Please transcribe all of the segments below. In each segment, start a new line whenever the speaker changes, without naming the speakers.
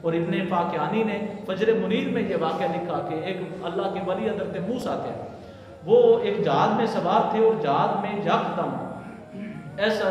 اور ابن فاکیانی نے فجر منیر میں یہ واقعہ لکھا کہ ایک اللہ کے ولی حضرت موسیٰ تھے، وہ ایک جہاز میں سوار تھے اور جہاز میں یکدم ایسا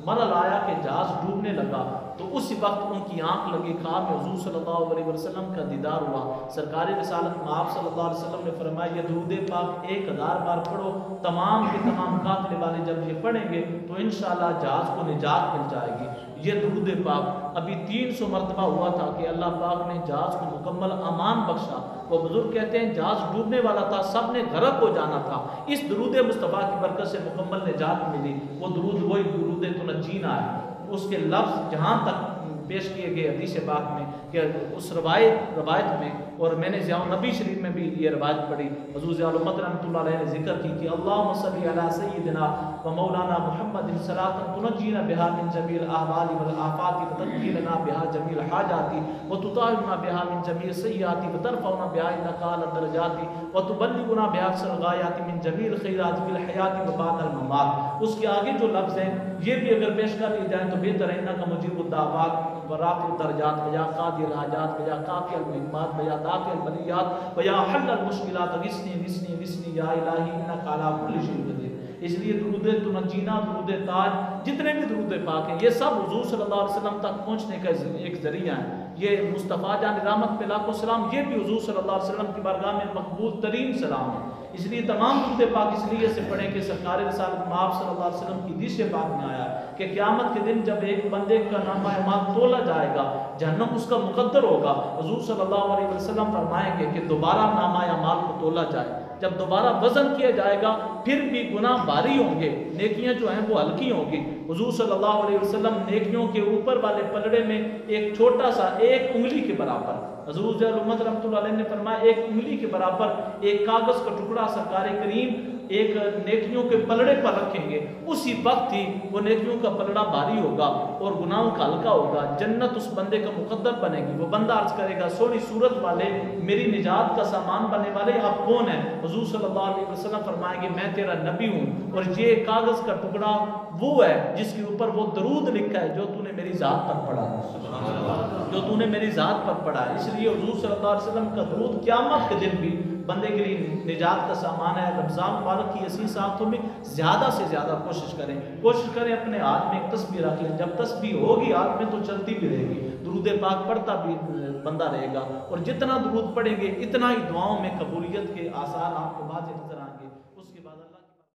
مرل آیا کہ جہاز ڈوبنے لگا، تو اسی وقت ان کی آنکھ لگی، خواب میں حضور صلی اللہ علیہ وسلم کا دیدار ہوا۔ سرکار رسالت مآب صلی اللہ علیہ وسلم نے فرمایا یہ درود پاک 1000 بار پڑھو، تمام کے تمام قافلے والے جب یہ پڑھیں گے تو انشاءاللہ جہاز کو نجات مل جائے گی۔ یہ درود پاک ابھی 300 مرتبہ ہوا تھا کہ اللہ پاک نے جہاز کو مکمل امان بخشا۔ وہ بزرگ کہتے ہیں جہاز ڈوبنے والا تھا، سب نے غرق ہو جانا تھا، اس درود مصطفیٰ کی برکت سے مکمل نجات ملی۔ وہ درود وہی درود تنجینا ہے، اس کے لفظ جہاں تک پیش کیے گئے حدیث پاک میں کہ اس روایت میں، اور میں نے ضیاء النبی شریف میں بھی یہ روایت پڑھی، حضور ضیاء الامت رحمۃ اللہ علیہ نے ذکر کی کہ اللہم صلی علی سیدنا و مولانا محمد صلاۃ تنجینا بہا من جمیع الاحوال والآفات وتقضی لنا بہا جمیع الحاجات وتطہرنا بہا من جمیع السیئات وترفعنا بہا انک اعلی الدرجات وتبلغنا بہا اقصى الغایات من جمیع الخیرات فی الحیات وبعد الممات۔ اس کے آگے جو لفظ ہیں یہ بھی اگر پیش کر لیے جائیں تو بہتر ہے، انک مجیب الدعوات ورافع الدرجات ویا قاضی الحاجات ویا کافی المحمات ویا دافع البلیات ویا حل المشکلات غثنی غثنی غثنی یا الہی انک علی کل شیء قدیر۔ اس لیے درود تنجینا، درود تاج، جتنے بھی درود پاک ہیں یہ سب حضور صلی اللہ علیہ وسلم تک پہنچنے کا ایک ذریعہ ہے۔ یہ مصطفیٰ جان رحمت پہ لاکھوں سلام، یہ بھی حضور صلی اللہ علیہ وسلم کی بارگاہ میں مقبول ترین سلام ہے۔ اس لیے تمام درود پاک اس لیے سے پڑھیں کہ سرکار رسالت مآب صلی اللہ علیہ وسلم کی حدیث پاک میں آیا ہے کہ قیامت کے دن جب ایک بندے کا نامہ اعمال تولا جائے گا، جہنم اس کا مقدر ہوگا، حضور صلی اللہ علیہ وسلم فرمائیں گے کہ دوبارہ نامہ اعمال کو تولا جائے، جب دوبارہ وزن کیا جائے گا پھر بھی گناہ بھاری ہوں گے، نیکیاں جو ہیں وہ ہلکی ہوں گی۔ حضور صلی اللہ علیہ وسلم نیکیوں کے اوپر والے پلڑے میں ایک چھوٹا سا 1 انگلی کے برابر، حضور ضیاء الامت رحمۃ اللہ علیہ نے فرمایا 1 انگلی کے برابر ایک کاغذ کا ٹکڑا سرکار کریم ایک نیکیوں کے پلڑے پر رکھیں گے، اسی وقت ہی وہ نیکیوں کا پلڑا بھاری ہوگا اور گناہوں کا ہلکا ہوگا، جنت اس بندے کا مقدر بنے گی۔ وہ بندہ عرض کرے گا سونی صورت والے، میری نجات کا سامان بننے والے آپ کون ہیں؟ حضور صلی اللہ علیہ وسلم فرمائیں گے میں تیرا نبی ہوں، اور یہ کاغذ کا ٹکڑا وہ ہے جس کے اوپر وہ درود لکھا ہے جو تو نے میری ذات پر پڑھا ہے، جو تو نے میری ذات پر پڑھا ہے۔ اس لیے حضور صلی اللہ علیہ وسلم کا درود قیامت کے دن بھی بندے کے لیے نجات کا سامان ہے۔ رمضان مبارک کی اسی ساعتوں میں زیادہ سے زیادہ کوشش کریں اپنے ہاتھ میں ایک تسبیح رکھ لیں، جب تسبیح ہوگی ہاتھ میں تو چلتی بھی رہے گی، درود پاک پڑھتا بھی بندہ رہے گا، اور جتنا درود پڑھیں گے اتنا ہی دعاؤں میں قبولیت کے آثار آپ کو واضح